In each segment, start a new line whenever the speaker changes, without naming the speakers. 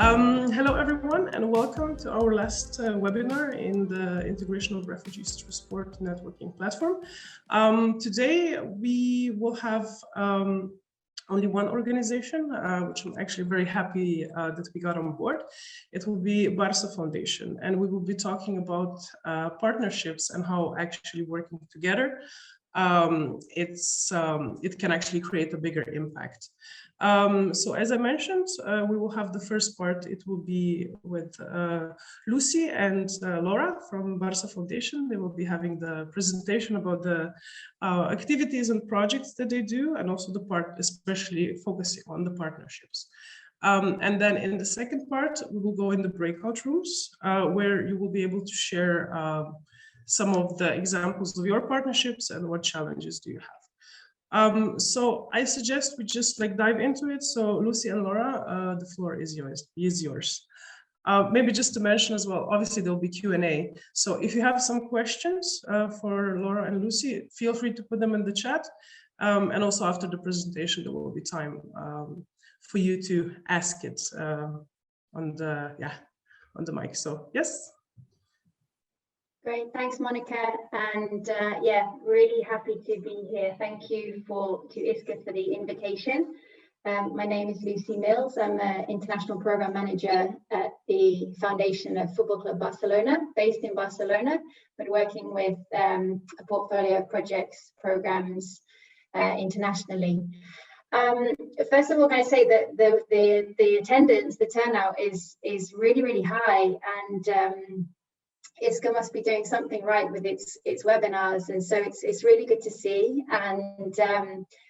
Hello everyone, and welcome to our last webinar in the Integration of Refugees Through Sport networking platform. Today we will have only one organization, which I'm actually very happy that we got on board. It will be Barca Foundation, and we will be talking about partnerships and how actually working together it can actually create a bigger impact. So as I mentioned, we will have the first part. It will be with Lucy and Laura from Barca Foundation. They will be having the presentation about the activities and projects that they do, and also the part especially focusing on the partnerships. And then in the second part, we will go in the breakout rooms where you will be able to share some of the examples of your partnerships and what challenges do you have. So I suggest we just dive into it. So Lucy and Laura, the floor is yours. Maybe just to mention as well, obviously there'll be Q&A. So if you have some questions for Laura and Lucy, feel free to put them in the chat. And also after the presentation, there will be time for you to ask it on the mic. So yes.
Great, thanks Monica, and yeah, really happy to be here. Thank you to ISCA for the invitation. My name is Lucy Mills. I'm an International Program Manager at the Foundation of Football Club Barcelona, based in Barcelona, but working with a portfolio of projects, programs internationally. First of all, can I say that the attendance, the turnout is really, really high, and ISCA must be doing something right with its webinars, and so it's really good to see. And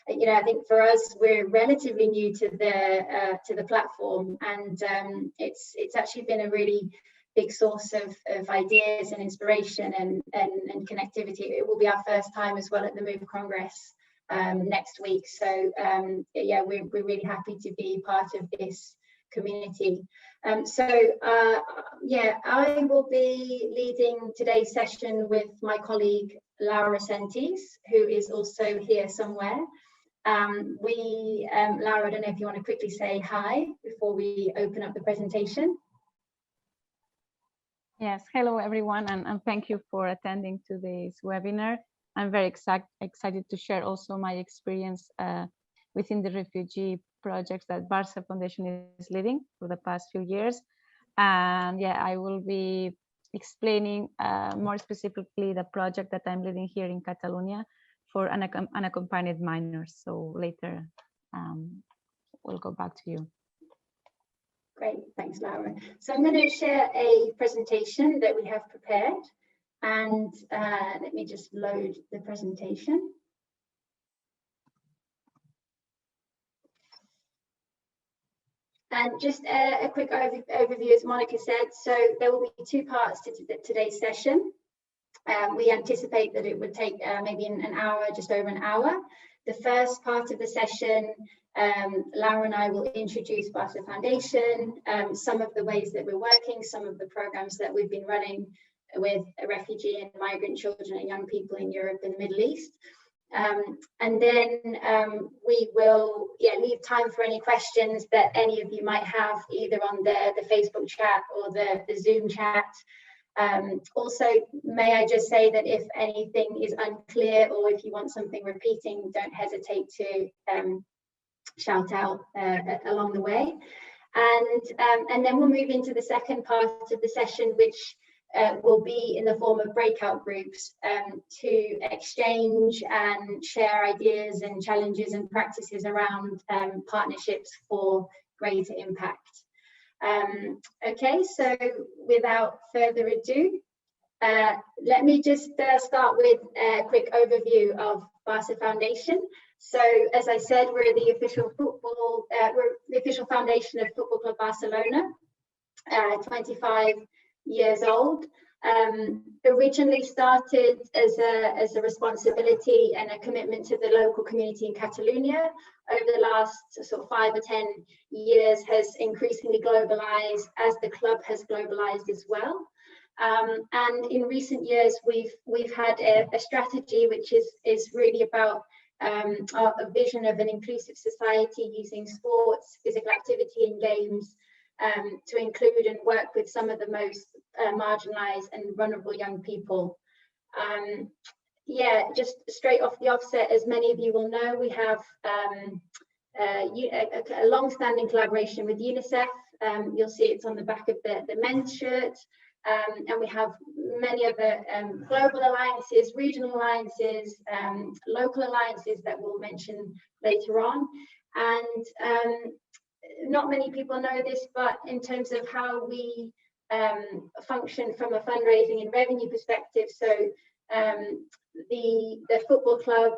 you know, I think for us, we're relatively new to the platform, and it's actually been a really big source of ideas and inspiration and connectivity. It will be our first time as well at the Move Congress next week, so yeah, we're really happy to be part of this community. Yeah, I will be leading today's session with my colleague Laura Sentis, who is also here somewhere. Laura, I don't know if you want to quickly say hi before we open up the presentation.
Yes, hello everyone, and thank you for attending to this webinar. I'm very excited to share also my experience within the refugee projects that Barca Foundation is leading for the past few years. And yeah, I will be explaining more specifically the project that I'm leading here in Catalonia for unaccompanied minors. So later we'll go back to you.
Great, thanks Laura. So I'm going to share a presentation that we have prepared, and let me just load the presentation. And just a quick overview, as Monica said, so there will be two parts to today's session. We anticipate that it would take maybe an hour, just over an hour. The first part of the session, Laura and I will introduce Barca Foundation, some of the ways that we're working, some of the programs that we've been running with refugee and migrant children and young people in Europe and the Middle East. And then we will leave time for any questions that any of you might have, either on the Facebook chat or the Zoom chat. Also, may I just say that if anything is unclear or if you want something repeating, don't hesitate to shout out along the way. And then we'll move into the second part of the session, which will be in the form of breakout groups to exchange and share ideas and challenges and practices around partnerships for greater impact. Okay, so without further ado, let me just start with a quick overview of Barca Foundation. So, as I said, we're the official foundation of Football Club Barcelona, 25 years old. Originally started as a responsibility and a commitment to the local community in Catalonia. Over the last sort of 5 or 10 years, has increasingly globalized as the club has globalized as well. And in recent years, we've had a strategy which is really about a vision of an inclusive society using sports, physical activity, and games to include and work with some of the most marginalized and vulnerable young people. Yeah, just straight off the offset, as many of you will know, we have a long-standing collaboration with UNICEF. You'll see it's on the back of the men's shirt. And we have many other global alliances, regional alliances, local alliances that we'll mention later on. And not many people know this, but in terms of how we function from a fundraising and revenue perspective, so the football club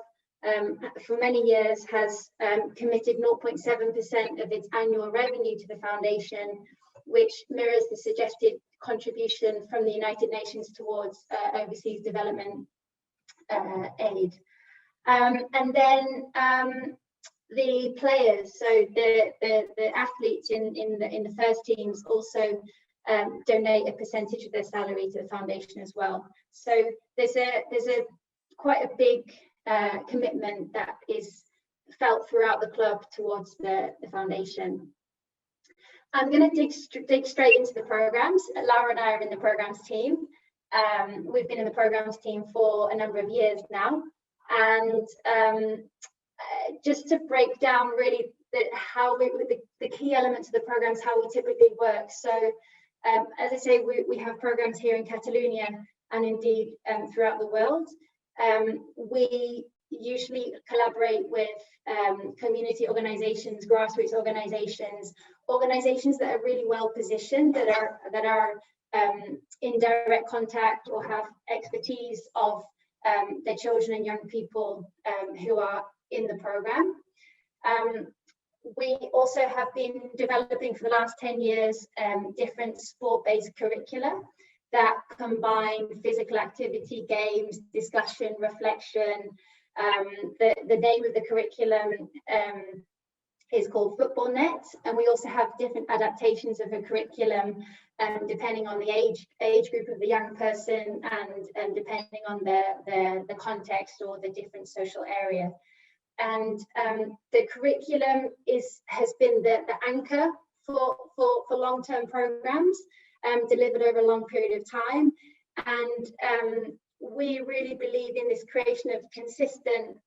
for many years has committed 0.7% of its annual revenue to the foundation, which mirrors the suggested contribution from the United Nations towards overseas development aid. And then the players, so the athletes in the first teams also donate a percentage of their salary to the foundation as well. So there's a quite a big commitment that is felt throughout the club towards the foundation. I'm going to dig straight into the programs. Laura and I are in the programs team. We've been in the programs team for a number of years now. And just to break down really the key elements of the programs, how we typically work. So as I say, we have programs here in Catalonia and indeed throughout the world. We usually collaborate with community organizations, grassroots organizations that are really well positioned, that are in direct contact or have expertise of the children and young people who are in the program. We also have been developing for the last 10 years different sport-based curricula that combine physical activity, games, discussion, reflection. The name of the curriculum is called Football Net, and we also have different adaptations of the curriculum depending on the age group of the young person and depending on the context or the different social area. And the curriculum has been the anchor for long-term programs delivered over a long period of time. And we really believe in this creation of consistent,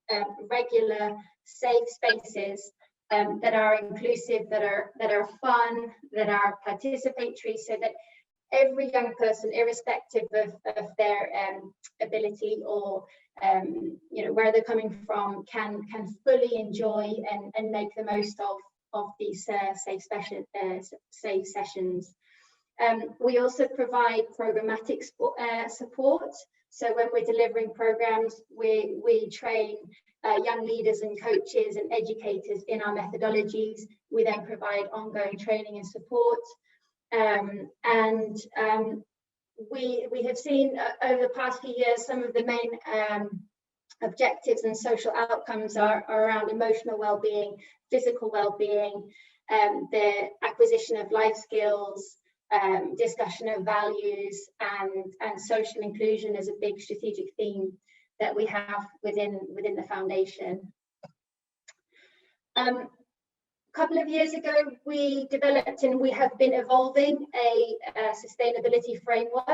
regular, safe spaces that are inclusive, that are fun, that are participatory, so that every young person, irrespective of their ability or where they're coming from, can fully enjoy and make the most of these safe sessions. We also provide programmatic support. So when we're delivering programs, we train young leaders and coaches and educators in our methodologies. We then provide ongoing training and support. We have seen over the past few years some of the main objectives and social outcomes are around emotional well-being, physical well-being, the acquisition of life skills, discussion of values, and social inclusion as a big strategic theme that we have within the foundation. A couple of years ago, we developed and we have been evolving a sustainability framework.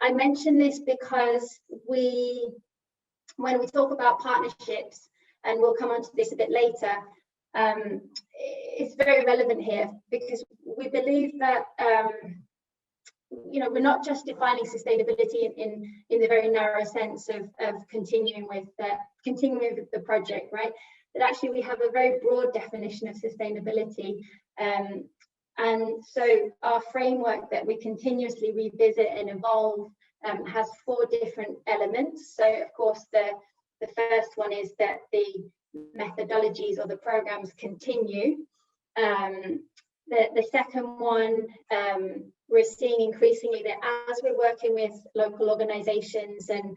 I mention this because when we talk about partnerships, and we'll come on to this a bit later, it's very relevant here because we believe that we're not just defining sustainability in the very narrow sense of continuing with the project, right? But actually we have a very broad definition of sustainability, and so our framework that we continuously revisit and evolve has 4 different elements. So of course the first one is that the methodologies or the programs continue. The second one, we're seeing increasingly that as we're working with local organizations and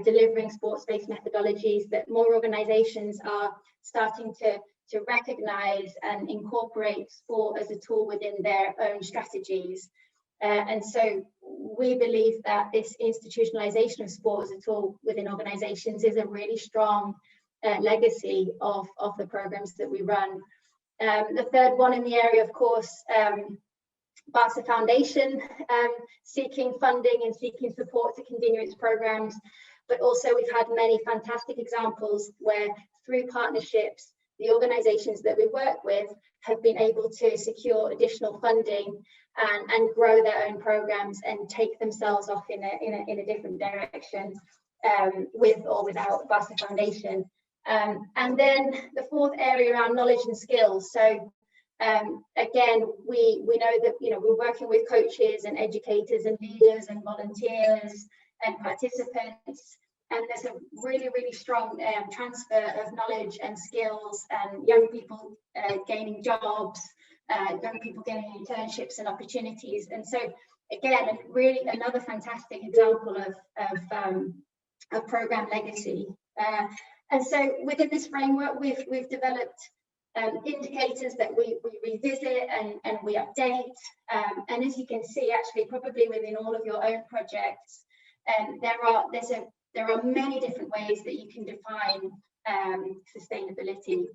delivering sports-based methodologies, that more organizations are starting to recognize and incorporate sport as a tool within their own strategies. And so we believe that this institutionalization of sport as a tool within organizations is a really strong legacy of the programs that we run. The third one in the area, of course, Barca Foundation, seeking funding and seeking support to continue its programs. But also we've had many fantastic examples where through partnerships, the organizations that we work with have been able to secure additional funding and grow their own programs and take themselves off in a different direction, with or without Barca Foundation. And then the fourth area around knowledge and skills. So again, we know that we're working with coaches and educators and leaders and volunteers and participants, and there's a really strong transfer of knowledge and skills, and young people gaining jobs, young people getting internships and opportunities. And so again, really another fantastic example of program legacy. And so within this framework, we've developed indicators that we revisit and we update. And as you can see, actually, probably within all of your own projects, there are many different ways that you can define sustainability.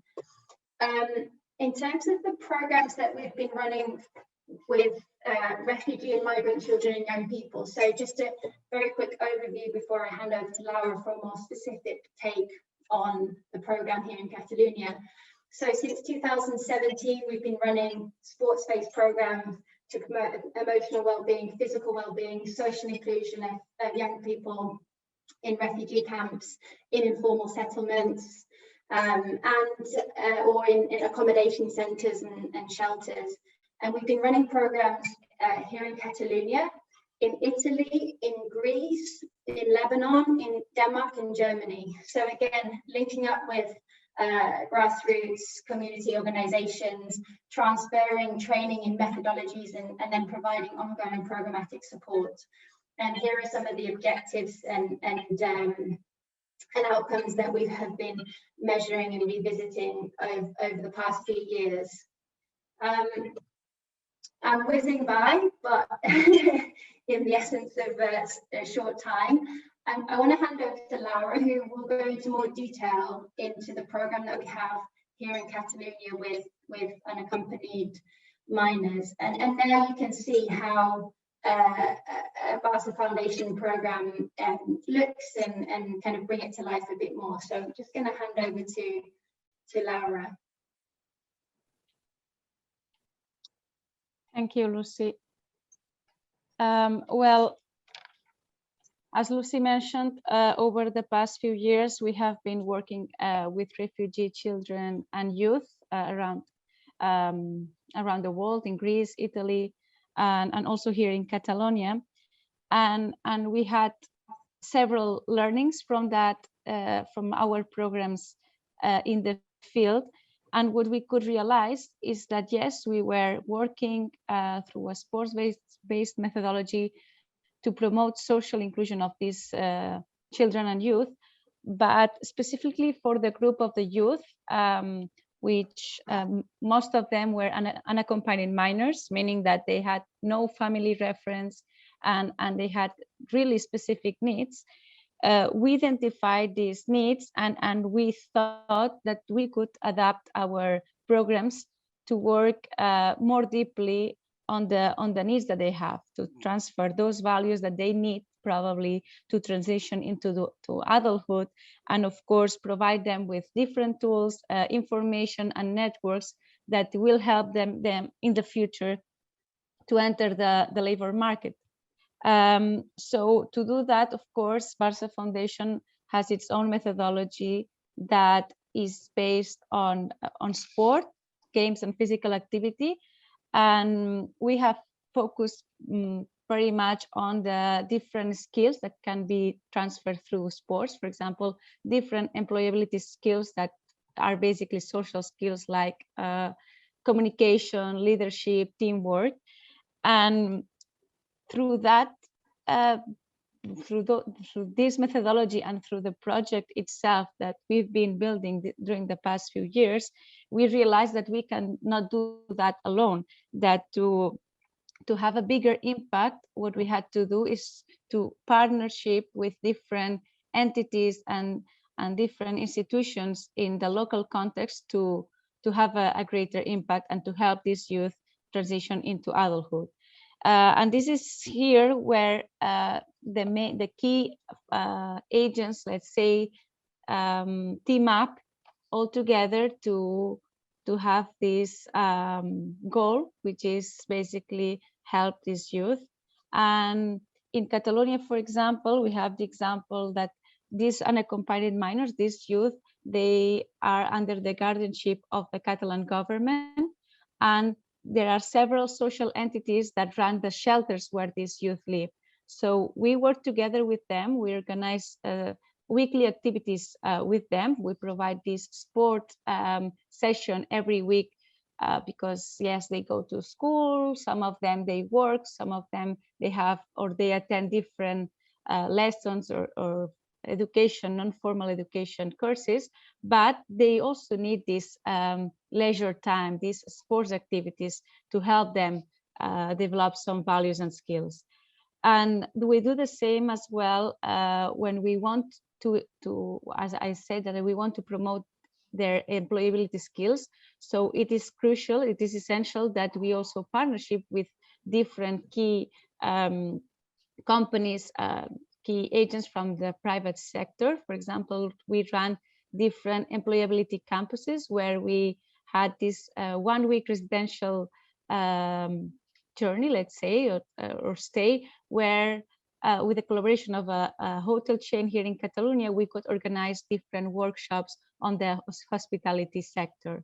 In terms of the programs that we've been running with refugee and migrant children and young people, so just a very quick overview before I hand over to Laura for a more specific take on the program here in Catalonia. So since 2017, we've been running sports-based programs to promote emotional well-being, physical well-being, social inclusion of young people in refugee camps, in informal settlements, or in accommodation centres and shelters. And we've been running programs here in Catalonia, in Italy, in Greece, in Lebanon, in Denmark and Germany. So again, linking up with grassroots community organizations, transferring training in methodologies and then providing ongoing programmatic support. And here are some of the objectives and outcomes that we have been measuring and revisiting over the past few years. I'm whizzing by, but in the essence of a short time, I want to hand over to Laura, who will go into more detail into the program that we have here in Catalonia with unaccompanied minors. And there you can see how a Barca Foundation program looks and kind of bring it to life a bit more. So I'm just going to hand over to Laura.
Thank you, Lucy. Well, as Lucy mentioned, over the past few years, we have been working with refugee children and youth around the world, in Greece, Italy, and also here in Catalonia. And we had several learnings from that, from our programs in the field. And what we could realize is that, yes, we were working through a sports-based methodology to promote social inclusion of these children and youth, but specifically for the group of the youth, which most of them were unaccompanied minors, meaning that they had no family reference and they had really specific needs. We identified these needs and we thought that we could adapt our programs to work more deeply on the needs that they have, to transfer those values that they need probably to transition into adulthood, and of course provide them with different tools, information and networks that will help them in the future to enter the labor market. So to do that, of course, Barca Foundation has its own methodology that is based on sport, games and physical activity. And we have focused very much on the different skills that can be transferred through sports. For example, different employability skills that are basically social skills like communication, leadership, teamwork. And through that, through this methodology and through the project itself that we've been building during the past few years, we realized that we cannot do that alone, that to have a bigger impact, what we had to do is to partnership with different entities and different institutions in the local context to to have a greater impact and to help this youth transition into adulthood. And this is here where the key agents, let's say, team up all together to have this goal, which is basically help this youth. And in Catalonia, for example, we have the example that these unaccompanied minors, these youth, they are under the guardianship of the Catalan government, and there are several social entities that run the shelters where these youth live. So we work together with them. We organize weekly activities with them. We provide this sport session every week because yes, they go to school, some of them they work, some of them they have or they attend different lessons or education, non-formal education courses, but they also need this leisure time, these sports activities to help them develop some values and skills. And we do the same as well when we want to, as I said, that we want to promote their employability skills. So it is crucial, it is essential that we also partnership with different key companies, key agents from the private sector. For example, we run different employability campuses where we had this 1 week residential journey, let's say, or stay, where with the collaboration of a hotel chain here in Catalonia, we could organize different workshops on the hospitality sector.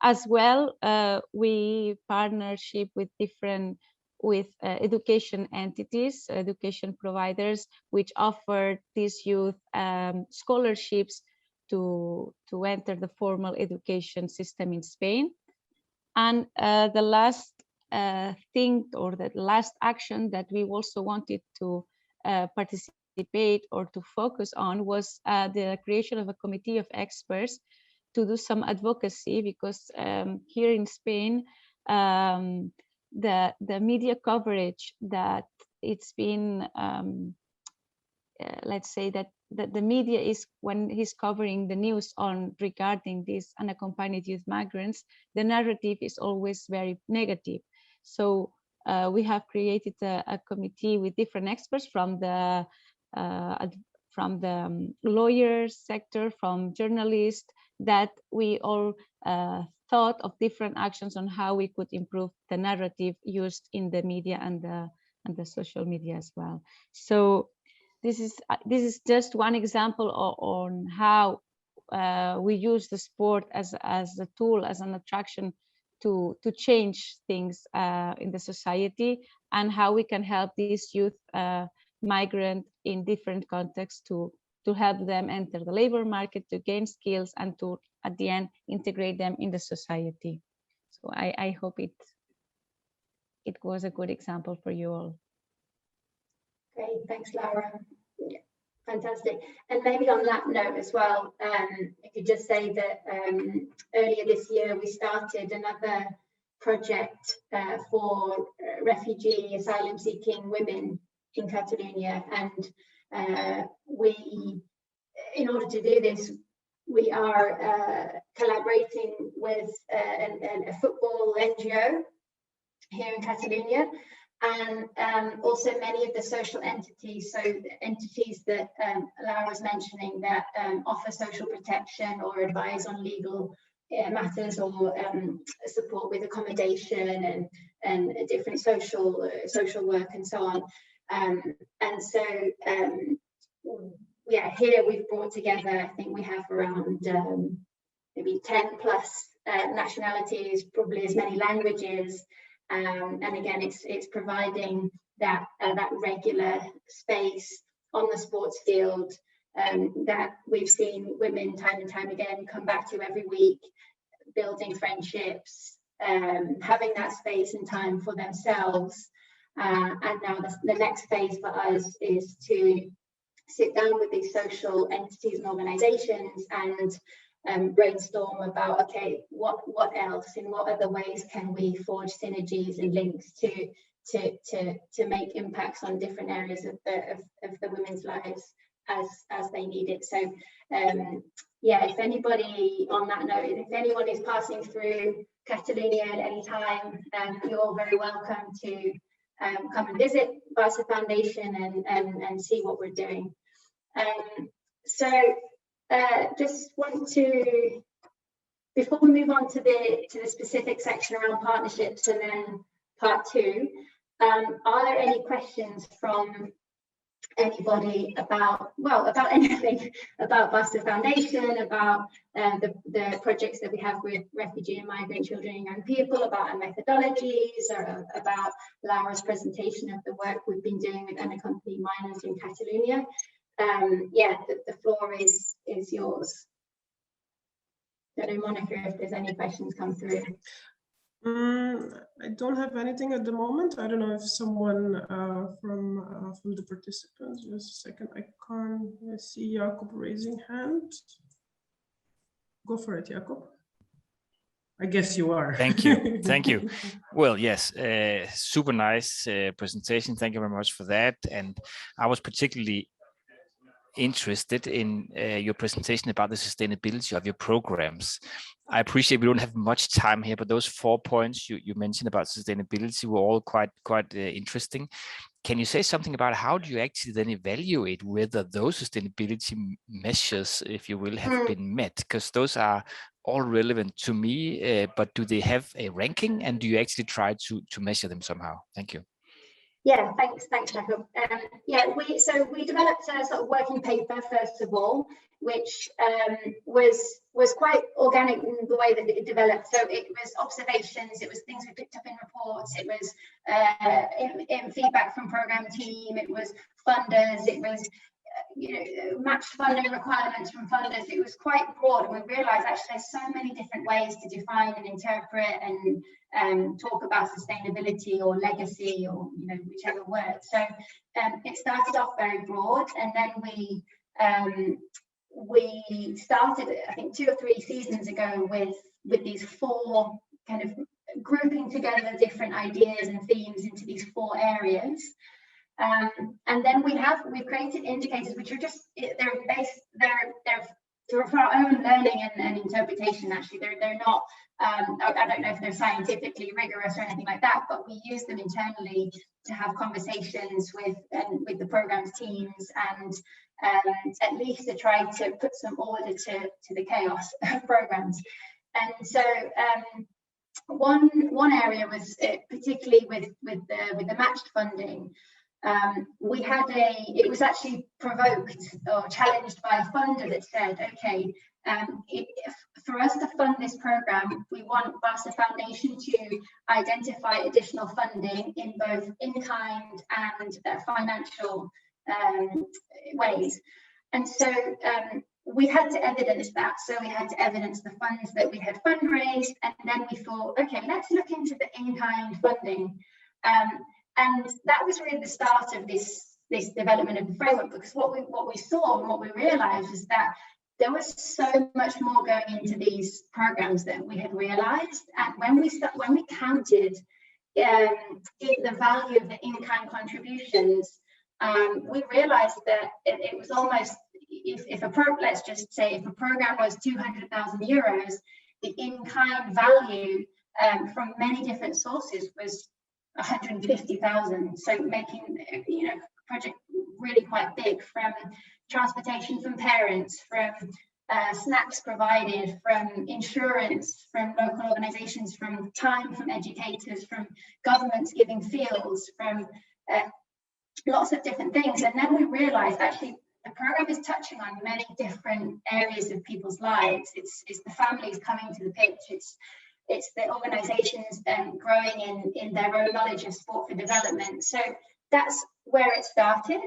As well, we partnership with different education entities, education providers, which offer these youth scholarships to enter the formal education system in Spain. And the last thing, or the last action that we also wanted to participate or to focus on was the creation of a committee of experts to do some advocacy, because here in Spain, the media coverage that it's been, let's say that the media is, when he's covering the news on regarding these unaccompanied youth migrants, the narrative is always very negative. So we have created a committee with different experts from the lawyers sector, from journalists, that we all thought of different actions on how we could improve the narrative used in the media and the social media as well. So this is just one example on how we use the sport as a tool, as an attraction to change things in the society, and how we can help these youth migrant in different contexts to help them enter the labor market, to gain skills, and to at the end integrate them in the society. So I hope it was a good example for you all.
Great, thanks, Laura. Yeah, fantastic. And maybe on that note as well, I could just say that earlier this year we started another project for refugee asylum-seeking women in Catalonia, and we, in order to do this, we are collaborating with a football NGO here in Catalonia, and also many of the social entities, so entities that Laura was mentioning, that offer social protection or advise on legal matters, or support with accommodation and different social work and so on. And so yeah, here we've brought together, I think we have around maybe 10 plus nationalities, probably as many languages. And again, it's providing that regular space on the sports field that we've seen women time and time again come back to every week, building friendships, having that space and time for themselves. And now the next phase for us is to sit down with these social entities and organizations and brainstorm about, okay, what else, in what other ways can we forge synergies and links to make impacts on different areas of the women's lives as they need it. So yeah, if anybody, on that note, if anyone is passing through Catalonia at any time, you're all very welcome to come and visit Barca Foundation and see what we're doing. So just want to, before we move on to the specific section around partnerships and then part two, are there any questions from anybody about anything, about Barca Foundation, about the projects that we have with refugee and migrant children and young people, about our methodologies, or about Laura's presentation of the work we've been doing with unaccompanied minors in Catalonia? Yeah, the floor is yours. I don't know, Monica, if there's any questions come through.
I don't have anything at the moment. I don't know if someone from the participants, just a second, I can't see Jakob raising hand. Go for it, Jakob. I guess you are.
Thank you. Thank you. Well, yes, super nice presentation. Thank you very much for that. And I was particularly interested in your presentation about the sustainability of your programs. I appreciate we don't have much time here, but those 4 points you mentioned about sustainability were all quite interesting. Can you say something about how do you actually then evaluate whether those sustainability measures, if you will, have been met? Because those are all relevant to me, but do they have a ranking, and do you actually try to measure them somehow? Thank you.
Yeah, thanks, Jakob. Yeah, we developed a sort of working paper first of all, which was quite organic in the way that it developed. So it was observations, it was things we picked up in reports, it was in feedback from program team, it was funders, it was matched funding requirements from funders. It was quite broad, and we realised actually there's so many different ways to define and interpret and talk about sustainability or legacy or whichever word. So it started off very broad, and then we started, I think 2 or 3 seasons ago with these 4 kind of grouping together different ideas and themes into these 4 areas. And then we've created indicators which are just they're for our own learning and interpretation. Actually, they're not. I don't know if they're scientifically rigorous or anything like that, but we use them internally to have conversations with the programs teams and at least to try to put some order to the chaos of programs. And so one area was particularly with the matched funding. We had it was actually provoked or challenged by a funder that said, okay, for us to fund this program, we want Barca Foundation to identify additional funding in both in-kind and financial ways. And so we had to evidence that. So we had to evidence the funds that we had fundraised, and then we thought, okay, let's look into the in-kind funding. And that was really the start of this development of the framework, because what we saw and what we realized is that there was so much more going into these programs than we had realized. And when we counted the value of the in-kind contributions, we realized that it was almost, let's just say if a program was 200,000 euros, the in-kind value from many different sources was 150,000, so making project really quite big, from transportation from parents, from snacks provided, from insurance, from local organizations, from time from educators, from governments giving fields, from lots of different things. And then we realized actually the program is touching on many different areas of people's lives. It's the families coming to the pitch, it's the organizations growing in their own knowledge of sport for development. So that's where it started.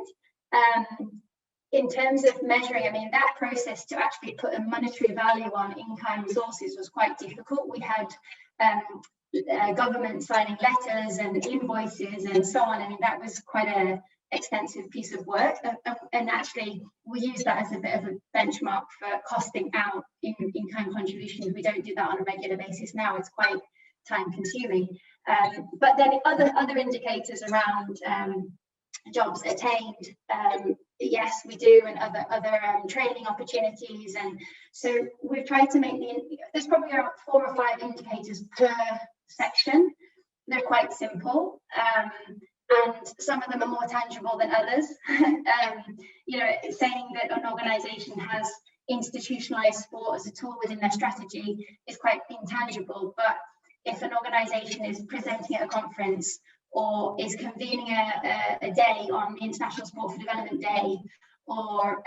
In terms of measuring, I mean, that process to actually put a monetary value on in-kind resources was quite difficult. We had government signing letters and invoices and so on. I mean, that was quite an extensive piece of work. And actually, we use that as a bit of a benchmark for costing out in-kind contributions. We don't do that on a regular basis now. It's quite time consuming. But then other indicators around jobs attained, yes, we do, and other training opportunities. And so we've tried to make there's probably around 4 or 5 indicators per section. They're quite simple, and some of them are more tangible than others. You know, saying that an organisation has institutionalised sport as a tool within their strategy is quite intangible, but if an organisation is presenting at a conference or is convening a day on International Sport for Development Day, or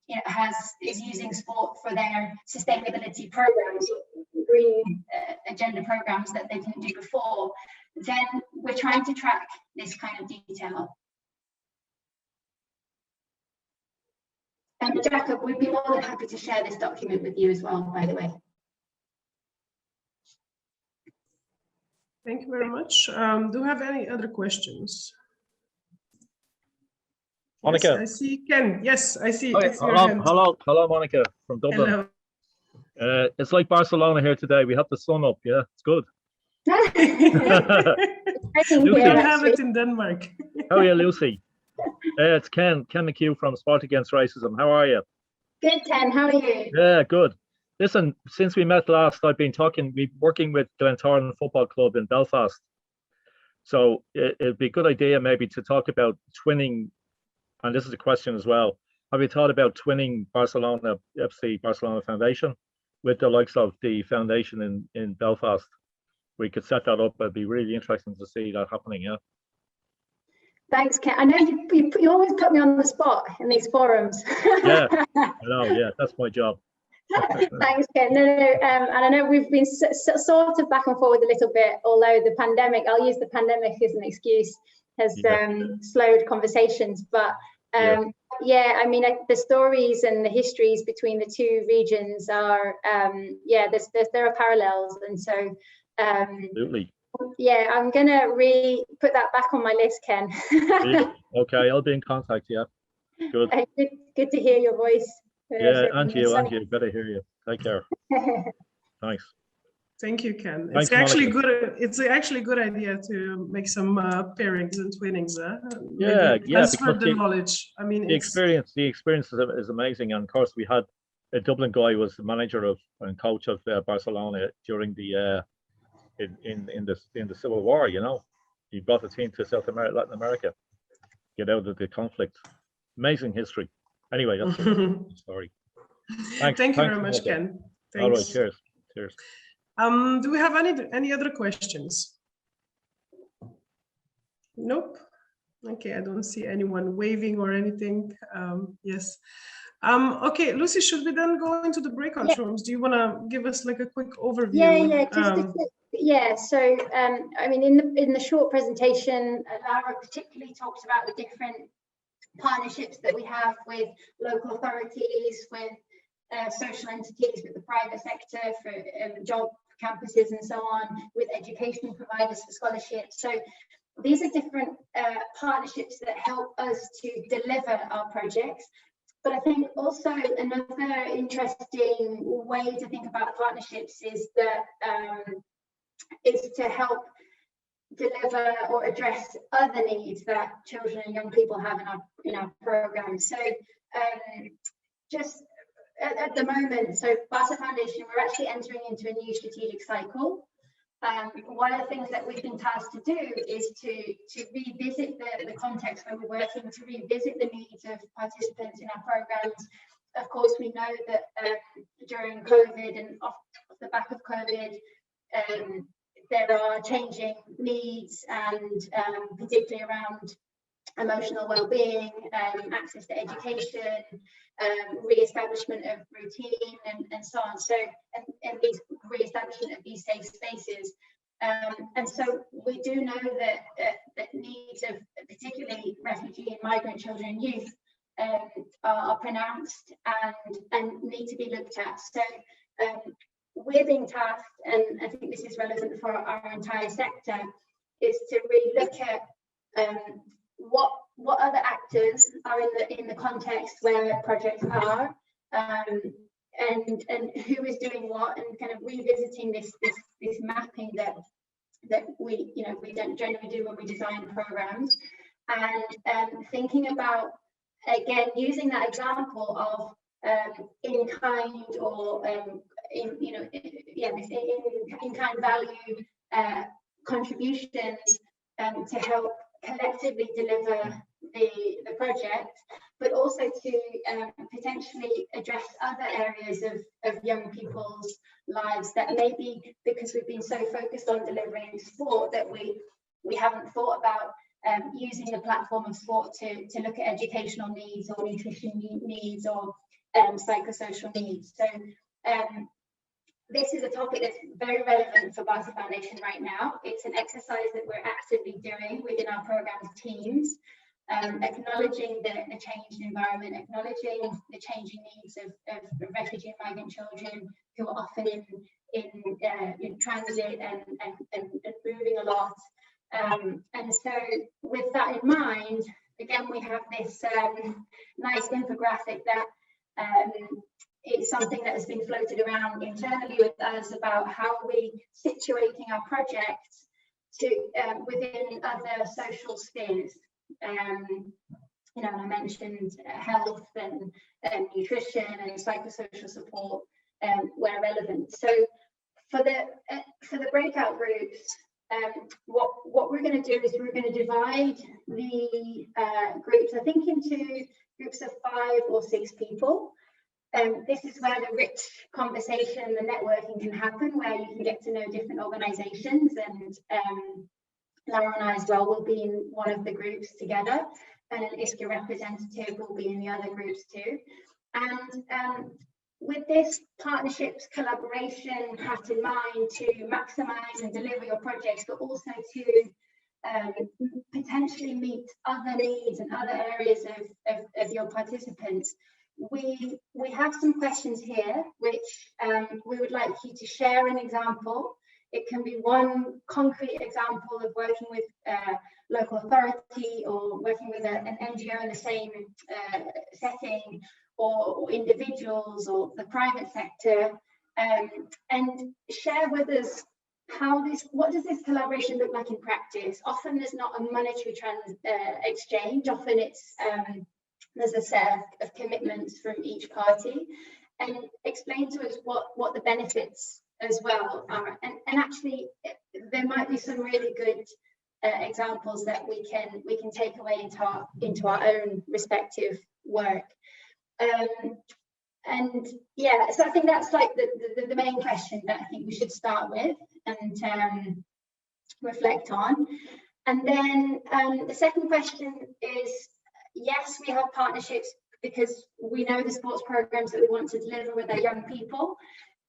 you know, is using sport for their sustainability programs, green agenda programs that they didn't do before, then we're trying to track this kind of detail. And Jacob, we'd be more than happy to share this document with you as well, by the way.
Thank you very much. Do you have any other questions?
Monica.
Yes, I see Ken. Yes, I see.
Okay. Hello, Monica from Dublin. Hello. It's like Barcelona here today. We have the sun up. Yeah, it's good.
We don't have it in Denmark.
How are you, Lucy? It's Ken McHugh from Sport Against Racism. How are you?
Good, Ken. How are you?
Yeah, good. Listen, since we met last, I've been working with Glentoran Football Club in Belfast. So it'd be a good idea maybe to talk about twinning, and this is a question as well. Have you thought about twinning Barcelona FC Barcelona Foundation with the likes of the foundation in Belfast? We could set that up. It'd be really interesting to see that happening. Yeah.
Thanks, Ken. I know you always put me on the spot in these forums.
Yeah, I know. Yeah, that's my job.
Thanks, Ken. No, and I know we've been sort of back and forward a little bit, although the pandemic, I'll use the pandemic as an excuse, has slowed conversations. But yeah, I mean, the stories and the histories between the two regions are, there are parallels, and so
absolutely.
Yeah, I'm gonna put that back on my list, Ken.
Okay, I'll be in contact. Yeah, good.
Good to hear your voice.
Yeah, and you, better hear you. Take care. Thanks.
Thank you, Ken.
Thanks,
it's actually
Monica.
good. It's actually a good idea to make some pairings and twinnings.
Transfer
the knowledge. I mean,
the experience is amazing. And of course, we had a Dublin guy who was the manager and coach of Barcelona during the in the Civil War. You know, he brought the team to Latin America, get out of the conflict. Amazing history. Anyway, that's the story.
Thank you very much, Ken. Thanks.
All right, cheers.
Do we have any other questions? Nope. Okay, I don't see anyone waving or anything. Yes. Okay, Lucy, should we then go into the breakout rooms? Do you want to give us like a quick overview?
Yeah. So, I mean, in the short presentation, Laura particularly talked about the different partnerships that we have with local authorities, with social entities, with the private sector for job campuses and so on, with education providers for scholarships. So these are different partnerships that help us to deliver our projects. But I think also another interesting way to think about partnerships is that is to help deliver or address other needs that children and young people have in our programs. So just at the moment, so Barca Foundation, we're actually entering into a new strategic cycle. One of the things that we've been tasked to do is to revisit the context when we're working, to revisit the needs of participants in our programs. Of course, we know that during COVID and off the back of COVID, there are changing needs, and particularly around emotional well-being, access to education, re-establishment of routine, and so on. So, and these re-establishment of these safe spaces. And so we do know that needs of particularly refugee and migrant children and youth are pronounced and need to be looked at. So we're being tasked, and I think this is relevant for our entire sector, is to really look at what other actors are in the context where projects are, and who is doing what, and kind of revisiting this mapping that we don't generally do when we design programs, and thinking about again, using that example of in kind or in kind value contributions to help collectively deliver the project, but also to potentially address other areas of young people's lives that maybe, because we've been so focused on delivering sport, that we haven't thought about using the platform of sport to look at educational needs or nutrition needs or psychosocial needs. So this is a topic that's very relevant for Barca Foundation right now. It's an exercise that we're actively doing within our programs teams, acknowledging the changed environment, acknowledging the changing needs of refugee and migrant children who are often in transit and moving a lot. And so with that in mind, again, we have this nice infographic that it's something that has been floated around internally with us about how we situating our projects to within other social spheres. You know, and I mentioned health and nutrition and psychosocial support where relevant. So for the breakout groups, what we're going to do is we're going to divide the groups, I think, into groups of 5 or 6 people. This is where the rich conversation, the networking can happen, where you can get to know different organizations, and Laura and I as well will be in one of the groups together, and an ISCA representative will be in the other groups too. And with this partnerships collaboration hat in mind to maximize and deliver your projects, but also to potentially meet other needs and other areas of your participants, we have some questions here which we would like you to share an example. It can be one concrete example of working with local authority or working with an NGO in the same setting, or individuals or the private sector, and share with us what does this collaboration look like in practice. Often there's not a monetary exchange, often it's there's a set of commitments from each party, and explain to us what the benefits as well are. And actually there might be some really good examples that we can take away into our own respective work. And yeah, so I think that's like the main question that I think we should start with and reflect on. And then the second question is, yes, we have partnerships because we know the sports programs that we want to deliver with our young people,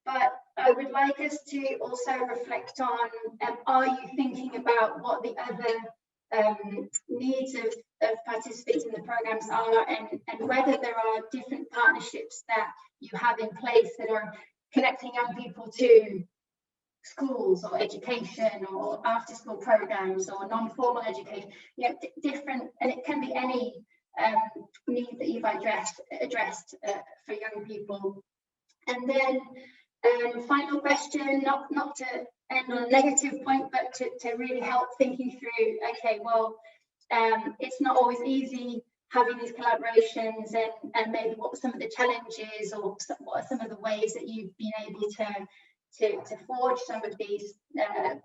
but I would like us to also reflect on, are you thinking about what the other needs of participants in the programs are, and whether there are different partnerships that you have in place that are connecting young people to schools or education or after school programs or non-formal education, you know, different, and it can be any need that you've addressed for young people. And then final question, not to end on a negative point, but to really help thinking through, okay, well, it's not always easy having these collaborations, and maybe what some of the challenges, or what are some of the ways that you've been able to forge some of these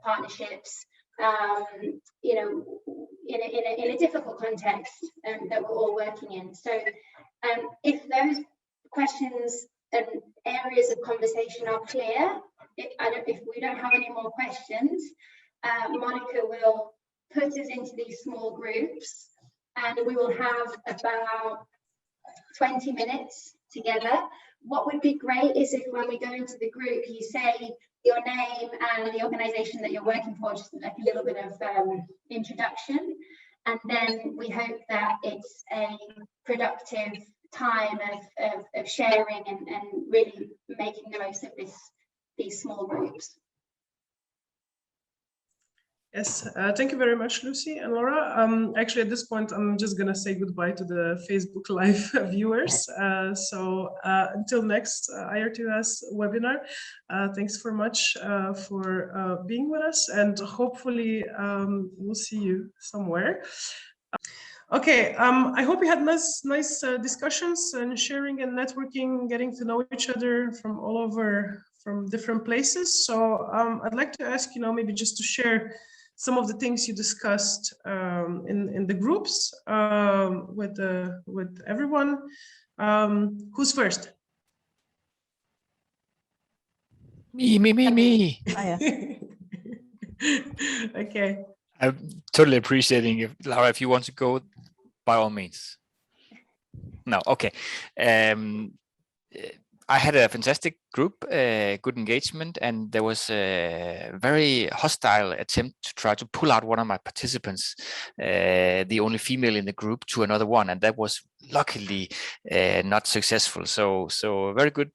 partnerships, you know, in a difficult context that we're all working in. So if those questions and areas of conversation are clear, if we don't have any more questions, Monica will put us into these small groups, and we will have about 20 minutes together. What would be great is if when we go into the group, you say your name and the organization that you're working for, just like a little bit of introduction. And then we hope that it's a productive time of sharing and really making the most of these small groups.
Yes, thank you very much, Lucy and Laura. Actually, at this point, I'm just going to say goodbye to the Facebook Live viewers. So until next IRTS webinar, thanks very much for being with us, and hopefully we'll see you somewhere. Okay, I hope you had nice discussions and sharing and networking, getting to know each other from all over, from different places. So I'd like to ask, maybe just to share some of the things you discussed in the groups with everyone. Who's first?
Me.
Oh, yeah.
Okay.
I'm totally appreciating if Laura, if you want to go, by all means. No, okay. I had a fantastic group, good engagement, and there was a very hostile attempt to try to pull out one of my participants, the only female in the group, to another one, and that was luckily not successful. So a very good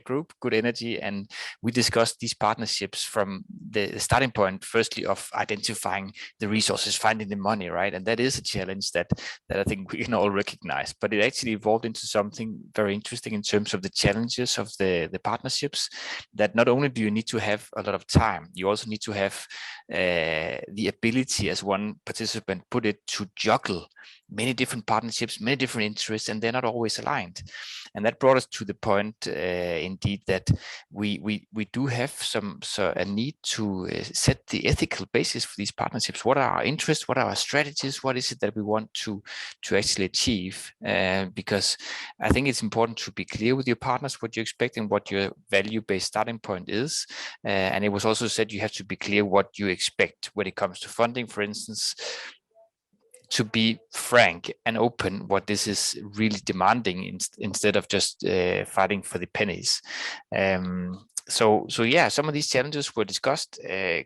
group, good energy, and we discussed these partnerships from the starting point, firstly, of identifying the resources, finding the money, right? And that is a challenge that I think we can all recognize, but it actually evolved into something very interesting in terms of the challenges of the partnerships, that not only do you need to have a lot of time, you also need to have the ability, as one participant put it, to juggle many different partnerships, many different interests, and they're not always aligned. And that brought us to the point, indeed, that we do have a need to set the ethical basis for these partnerships. What are our interests? What are our strategies? What is it that we want to actually achieve? Because I think it's important to be clear with your partners what you expect and what your value-based starting point is. And it was also said you have to be clear what you expect when it comes to funding, for instance, to be frank and open what this is really demanding instead of just fighting for the pennies. So yeah, some of these challenges were discussed,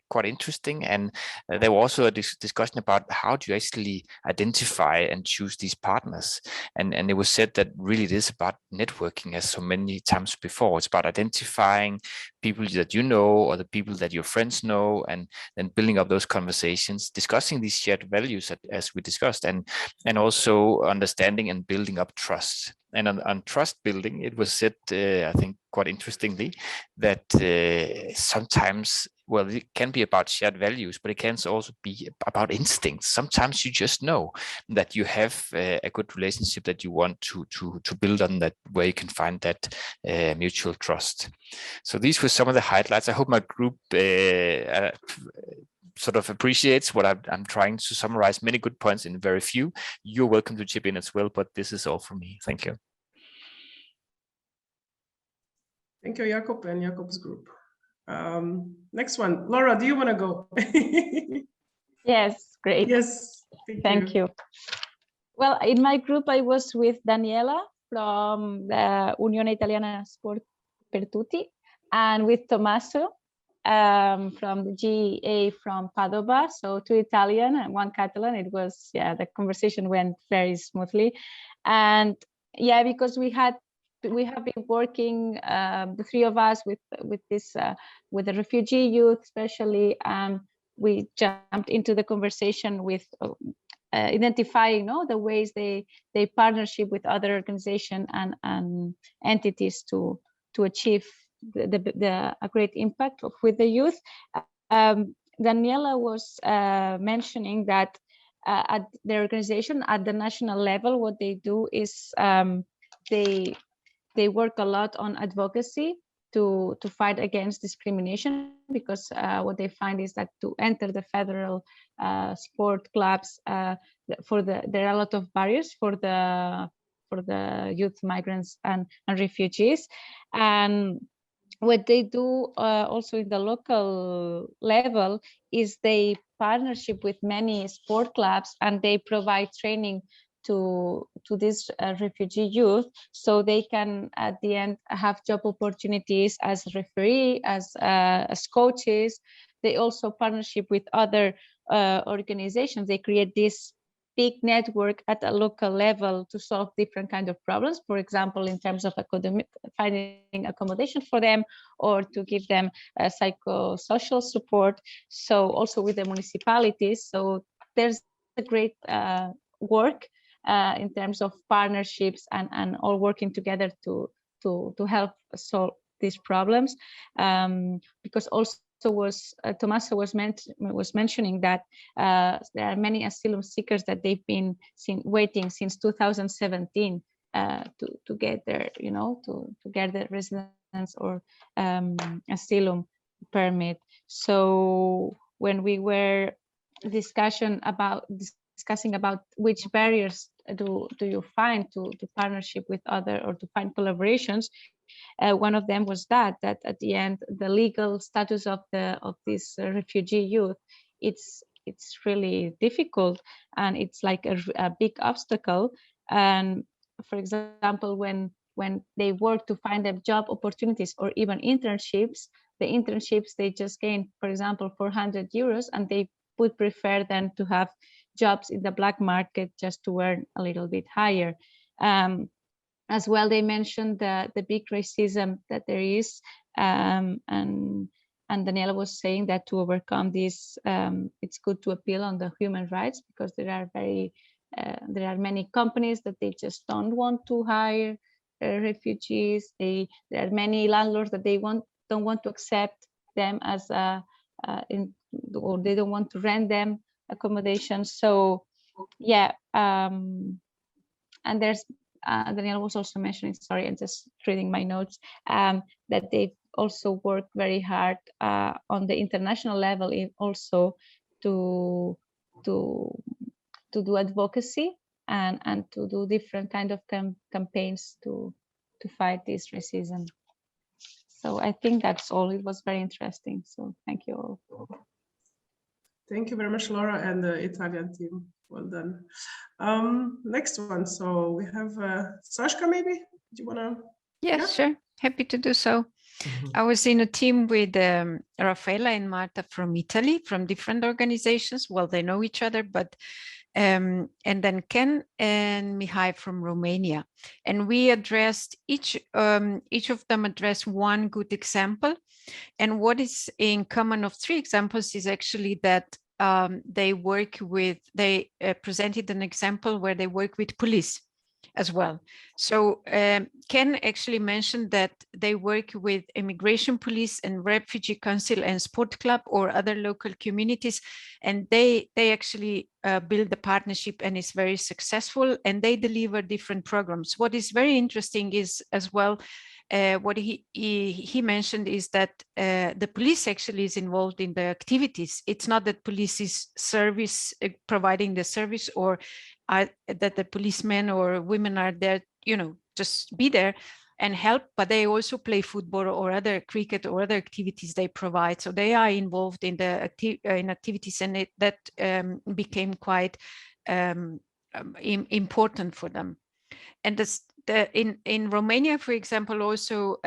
quite interesting, and there was also a discussion about how do you actually identify and choose these partners, and it was said that really it is about networking, as so many times before. It's about identifying people that you know or the people that your friends know, and then building up those conversations, discussing these shared values as we discussed, and also understanding and building up trust. And on trust building, it was said, I think quite interestingly, that sometimes, well, it can be about shared values, but it can also be about instincts. Sometimes you just know that you have a good relationship that you want to build on, that where you can find that mutual trust. So these were some of the highlights. I hope my group sort of appreciates what I'm trying to summarize. Many good points in very few. You're welcome to chip in as well, but this is all from me. Thank you.
Thank you, Jakob and Jakob's group. Next one, Laura, do you want to go?
Yes, great.
Yes,
thank you. Well, in my group, I was with Daniela from the Unione Italiana Sport per Tutti, and with Tommaso from the GA from Padova. So 2 Italian and 1 Catalan. It was, yeah, the conversation went very smoothly. And yeah, because we have been working, the 3 of us, with the refugee youth especially. We jumped into the conversation with identifying the ways they partnership with other organizations and entities to achieve a great impact with the youth. Daniela was mentioning that at their organization, at the national level, what they do is they work a lot on advocacy to fight against discrimination, because what they find is that to enter the federal sport clubs, there are a lot of barriers for the youth migrants and refugees. And what they do also in the local level is they partnership with many sport clubs, and they provide training to this refugee youth, so they can at the end have job opportunities as referee, as coaches. They also partnership with other organizations. They create this big network at a local level to solve different kinds of problems, for example, in terms of finding accommodation for them, or to give them psychosocial support. So also with the municipalities. So there's a great work in terms of partnerships and all working together to help solve these problems, because also Tommaso was mentioning that there are many asylum seekers that they've been waiting since 2017 to get their, to get their residence or asylum permit. So when we were discussing about which barriers do you find to partnership with other or to find collaborations, one of them was that at the end the legal status of this refugee youth, it's really difficult, and it's like a big obstacle. And for example, when they work to find them job opportunities or even internships, they just gain, for example, 400 euros, and they would prefer then to have jobs in the black market just to earn a little bit higher. As well, they mentioned the big racism that there is, and Daniela was saying that to overcome this, it's good to appeal on the human rights, because there are many companies that they just don't want to hire refugees. There are many landlords that they don't want to accept them as or they don't want to rent them accommodation. So yeah, and there's Daniela was also mentioning, sorry, I'm just reading my notes, that they've also worked very hard on the international level also to do advocacy and to do different kind of campaigns to fight this racism. So I think that's all. It was very interesting. So thank you all.
Thank you very much, Laura, and the Italian team. Well done. Next one. So we have Sashka, maybe? Do you want to?
Yes, yeah? Sure. Happy to do so. I was in a team with Raffaella and Marta from Italy, from different organizations. Well, they know each other, but and then Ken and Mihai from Romania. And we addressed each of them addressed one good example. And what is in common of three examples is actually that they presented an example where they work with police as well. So Ken actually mentioned that they work with immigration police and refugee council and sport club or other local communities, and they actually build the partnership, and it's very successful, and they deliver different programs. What is very interesting is as well, what he mentioned is that the police actually is involved in the activities. It's not that police is providing the service, or that the policemen or women are there, just be there and help, but they also play football or other cricket or other activities they provide. So they are involved in the in activities, and that became quite important for them. And in Romania, for example, also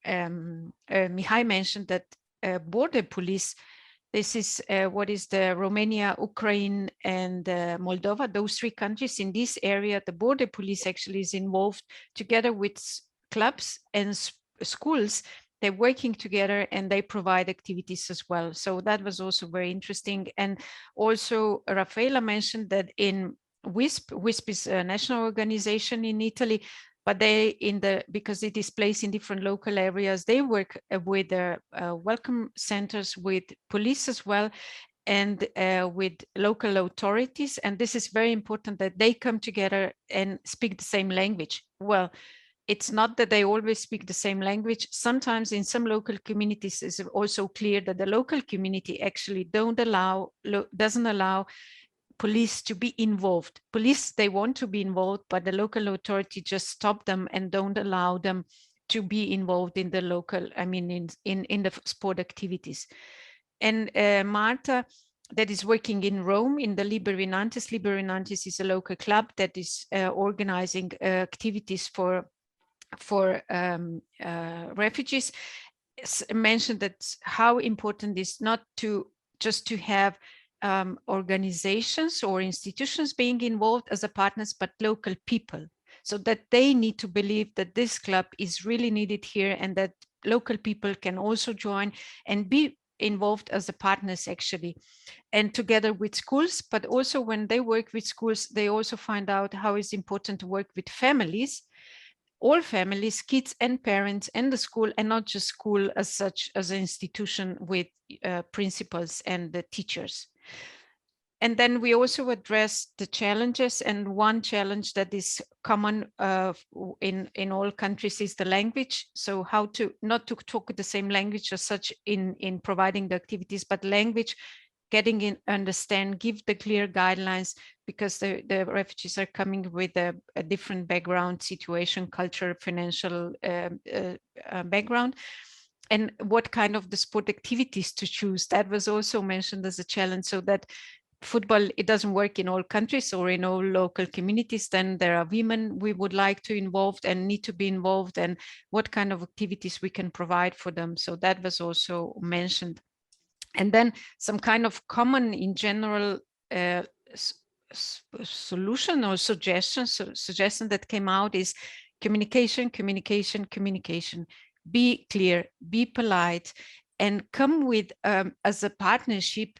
Mihai mentioned that border police, this is what is the Romania, Ukraine, and Moldova, those three countries. In this area, the border police actually is involved together with clubs and schools. They're working together and they provide activities as well. So that was also very interesting. And also Raffaella mentioned that in WISP is a national organization in Italy, but because it is placed in different local areas, they work with welcome centers, with police as well, and with local authorities. And this is very important that they come together and speak the same language. Well, it's not that they always speak the same language. Sometimes in some local communities, it's also clear that the local community actually doesn't allow police to be involved. Police, they want to be involved, but the local authority just stop them and don't allow them to be involved in the local, in the sport activities. And Marta, that is working in Rome in the Liberi Nantes. Liberi Nantes is a local club that is organizing activities for refugees. Mentioned that how important it is not just to have organizations or institutions being involved as a partners, but local people, so that they need to believe that this club is really needed here, and that local people can also join and be involved as a partners actually, and together with schools. But also when they work with schools, they also find out how it's important to work with families all families, kids and parents and the school, and not just school as such as an institution with principals and the teachers. And then we also address the challenges, and one challenge that is common in all countries is the language. So how to not to talk the same language as such in providing the activities, but language, getting in, understand, give the clear guidelines, because the refugees are coming with a different background, situation, culture, financial background. And what kind of the sport activities to choose, that was also mentioned as a challenge, so that football, it doesn't work in all countries or in all local communities. Then there are women we would like to involve and need to be involved, and what kind of activities we can provide for them. So that was also mentioned. And then some kind of common in general solution or suggestion that came out is communication, communication, communication. Be clear, be polite, and come with as a partnership,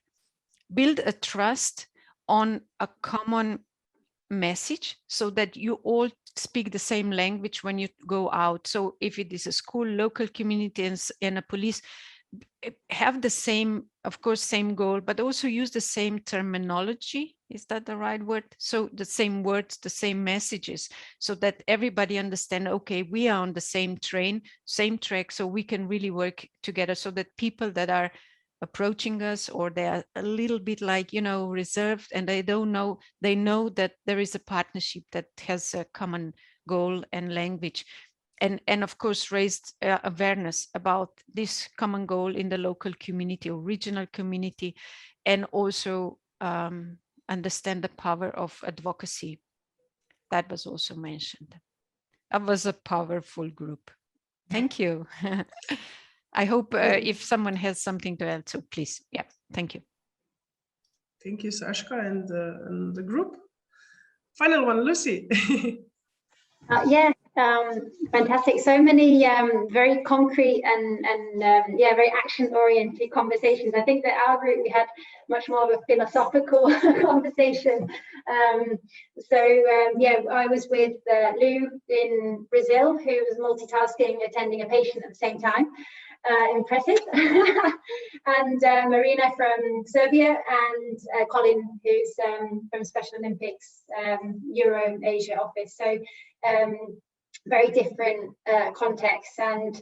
build a trust on a common message, so that you all speak the same language when you go out. So if it is a school, local community, and a police, have the same, of course, same goal, but also use the same terminology. Is that the right word? So the same words, the same messages, so that everybody understand, okay, we are on the same train, same track, so we can really work together, so that people that are approaching us, or they are a little bit like, reserved, and they don't know, they know that there is a partnership that has a common goal and language. And of course, raised awareness about this common goal in the local community or regional community, and also understand the power of advocacy. That was also mentioned. That was a powerful group. Thank you. I hope if someone has something to add, so please, yeah, thank you.
Thank you, Sashka, and the group. Final one, Lucy.
Yeah, fantastic. So many very concrete and yeah, very action-oriented conversations. I think that our group, we had much more of a philosophical conversation. Yeah, I was with Lou in Brazil, who was multitasking, attending a patient at the same time. Impressive. And Marina from Serbia, and Colin, who's from Special Olympics Euro Asia office. So very different contexts. And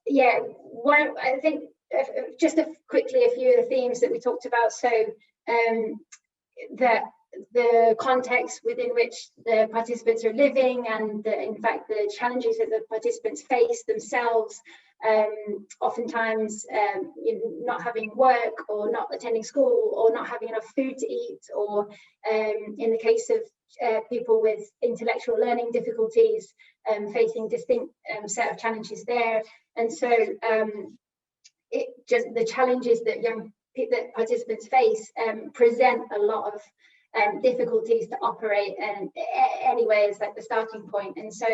yeah, I think just quickly a few of the themes that we talked about. So that the context within which the participants are living, and in fact the challenges that the participants face themselves, oftentimes not having work, or not attending school, or not having enough food to eat, or in the case of people with intellectual learning difficulties, facing distinct set of challenges there. And so the challenges that participants face present a lot of difficulties to operate, and anyway, it's like the starting point. And so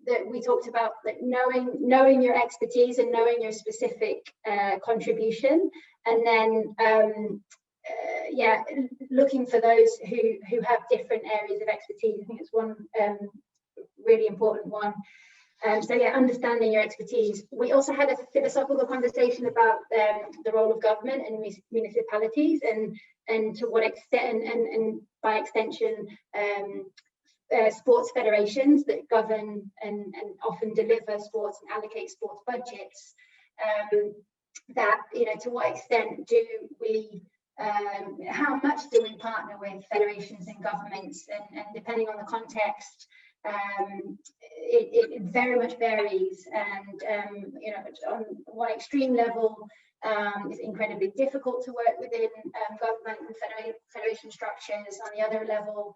that we talked about, like knowing your expertise and knowing your specific contribution, and then yeah, looking for those who have different areas of expertise. I think it's one really important one. So yeah, understanding your expertise. We also had a philosophical conversation about the role of government and municipalities, and to what extent, and by extension, sports federations that govern and often deliver sports and allocate sports budgets. That, to what extent do we, how much do we partner with federations and governments, and depending on the context, it very much varies. And on one extreme level, it's incredibly difficult to work within government and federation structures. On the other level,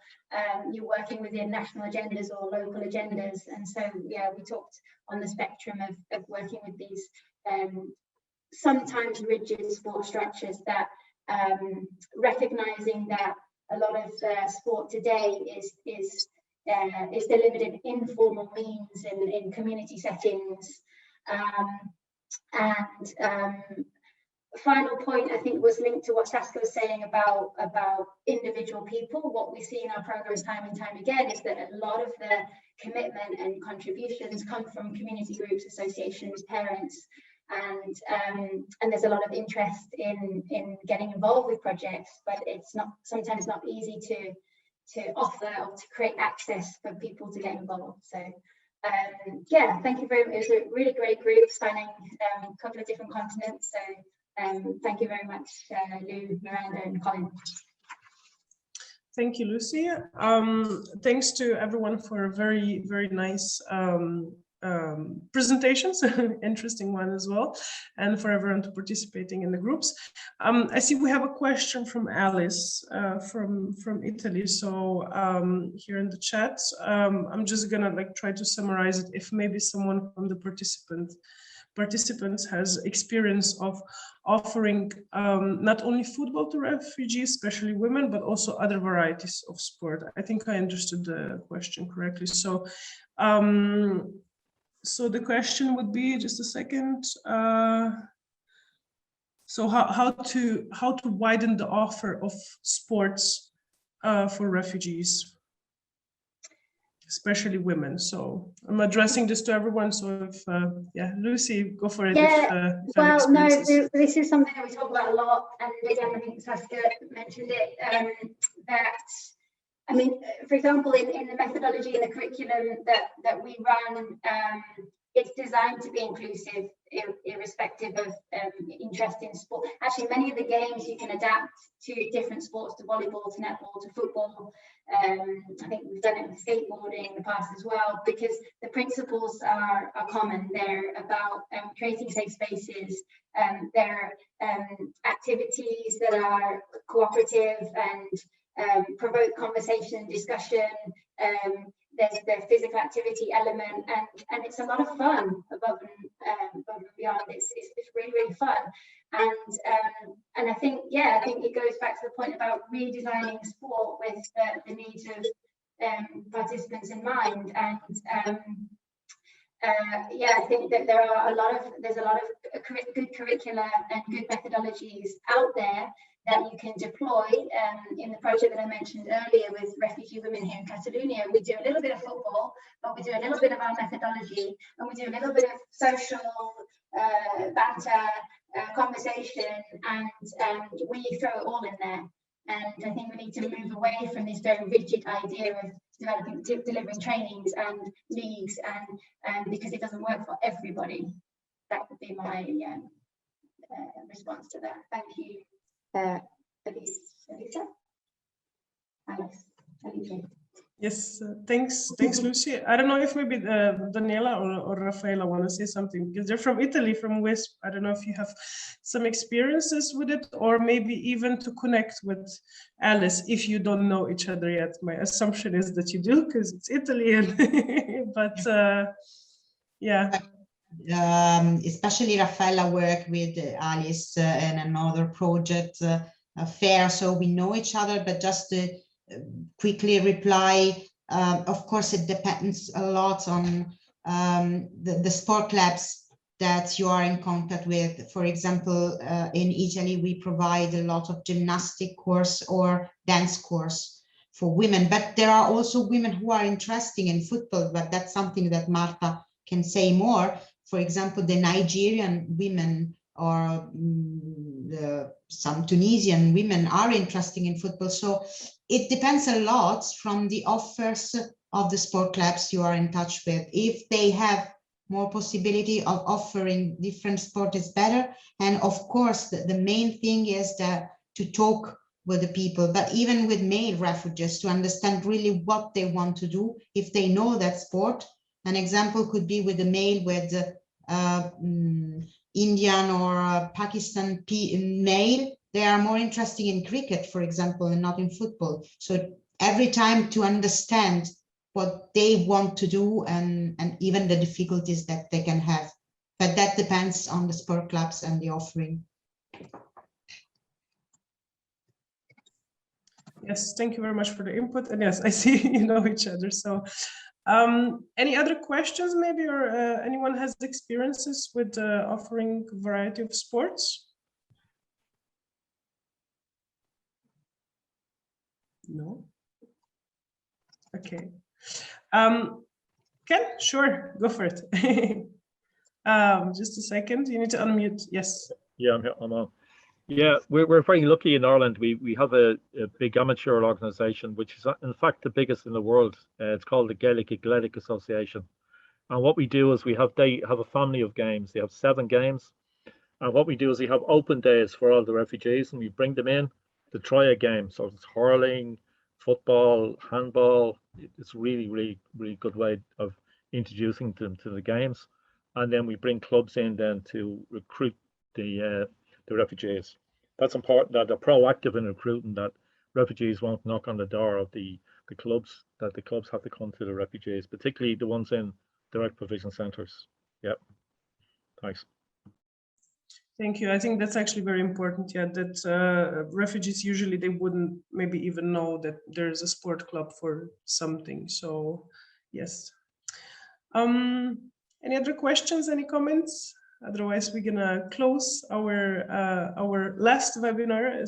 you're working within national agendas or local agendas. And so, yeah, we talked on the spectrum of working with these sometimes rigid sport structures, that recognizing that a lot of sport today is delivered in informal means, in community settings, and final point, I think, was linked to what Saskia was saying about individual people. What we see in our programs time and time again is that a lot of the commitment and contributions come from community groups, associations, parents, and there's a lot of interest in getting involved with projects, but it's sometimes not easy to offer or to create access for people to get involved. So yeah, thank you very much. It was a really great group spanning a couple of different continents. So thank you very much, Lou, Miranda, and Colin.
Thank you, Lucy. Thanks to everyone for very, very nice presentations, interesting one as well, and for everyone to participating in the groups. I see we have a question from Alice from Italy. So here in the chat, I'm just gonna try to summarize it. If maybe someone from the participants has experience of offering not only football to refugees, especially women, but also other varieties of sport. I think I understood the question correctly. So so the question would be, just a second. So how to widen the offer of sports for refugees, especially women. So I'm addressing this to everyone. So if yeah, Lucy, go for it.
Yeah, well, no, this is something that we talk about a lot, and again, I think Saskia mentioned it. That, I mean, for example, in the methodology and the curriculum that we run, it's designed to be inclusive, irrespective of interest in sport. Actually, many of the games you can adapt to different sports, to volleyball, to netball, to football. I think we've done it with skateboarding in the past as well, because the principles are common. They're about creating safe spaces. They're activities that are cooperative and provoke conversation, discussion. There's the physical activity element, and it's a lot of fun above and beyond. It's really, really fun. And I think, yeah, I think it goes back to the point about redesigning sport with the needs of participants in mind. And yeah, I think that there's a lot of good curricula and good methodologies out there that you can deploy. In the project that I mentioned earlier with refugee women here in Catalonia, we do a little bit of football, but we do a little bit of our methodology, and we do a little bit of social banter, conversation, and we throw it all in there. And I think we need to move away from this very rigid idea of delivering trainings and leagues, and because it doesn't work for everybody. That would be my response to that. Thank you. Elisa? Alex,
yes, thanks Lucy. I don't know if maybe Daniela or Rafaela want to say something, because they're from Italy, from WISP. I don't know if you have some experiences with it, or maybe even to connect with Alice if you don't know each other yet. My assumption is that you do, because it's Italy, and but yeah.
Especially Rafaela worked with Alice and another project, Fair, so we know each other. But just to quickly reply, of course it depends a lot on the sport clubs that you are in contact with. For example, in Italy we provide a lot of gymnastic course or dance course for women, but there are also women who are interested in football, but that's something that Marta can say more. For example, the Nigerian women or some Tunisian women are interested in football. So it depends a lot from the offers of the sport clubs you are in touch with. If they have more possibility of offering different sports, it's better. And of course, the main thing is to talk with the people, but even with male refugees, to understand really what they want to do if they know that sport. An example could be with a male with Indian or Pakistan male. They are more interested in cricket, for example, and not in football. So every time to understand what they want to do and even the difficulties that they can have. But that depends on the sport clubs and the offering.
Yes, thank you very much for the input. And yes, I see you know each other. So any other questions maybe, or anyone has experiences with offering a variety of sports? No? Okay. Ken, sure, go for it. Just a second, you need to unmute, yes.
Yeah, I'm on. Yeah, we're very lucky in Ireland. We have a big amateur organisation, which is in fact the biggest in the world. It's called the Gaelic Athletic Association. And what we do is they have a family of games. They have 7 games. And what we do is we have open days for all the refugees, and we bring them in to try a game. So it's hurling, football, handball. It's really, really, really good way of introducing them to the games. And then we bring clubs in then to recruit the refugees. That's important, that they're proactive in recruiting, that refugees won't knock on the door of the clubs, that the clubs have to come to the refugees, particularly the ones in direct provision centres. Yeah, thanks.
Thank you. I think that's actually very important. Yeah, that refugees usually they wouldn't maybe even know that there's a sport club for something. So yes. Any other questions? Any comments? Otherwise, we're gonna close our last webinar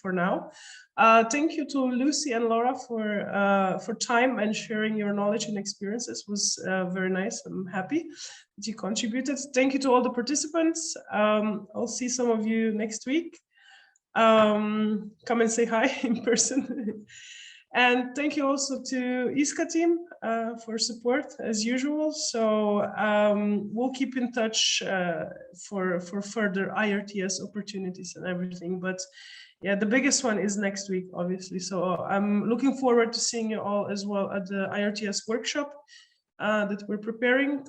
for now. Thank you to Lucy and Laura for time and sharing your knowledge and experiences. It was very nice. I'm happy that you contributed. Thank you to all the participants. I'll see some of you next week. Come and say hi in person. And thank you also to ISCA team for support as usual. So we'll keep in touch for further IRTS opportunities and everything. But yeah, the biggest one is next week, obviously. So I'm looking forward to seeing you all as well at the IRTS workshop that we're preparing,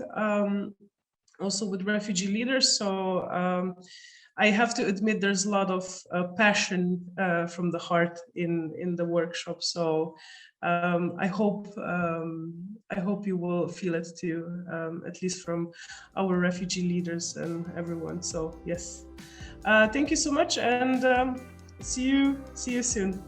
also with refugee leaders. So I have to admit there's a lot of passion from the heart in the workshop. So I hope you will feel it too, at least from our refugee leaders and everyone. So yes, thank you so much, and see you soon.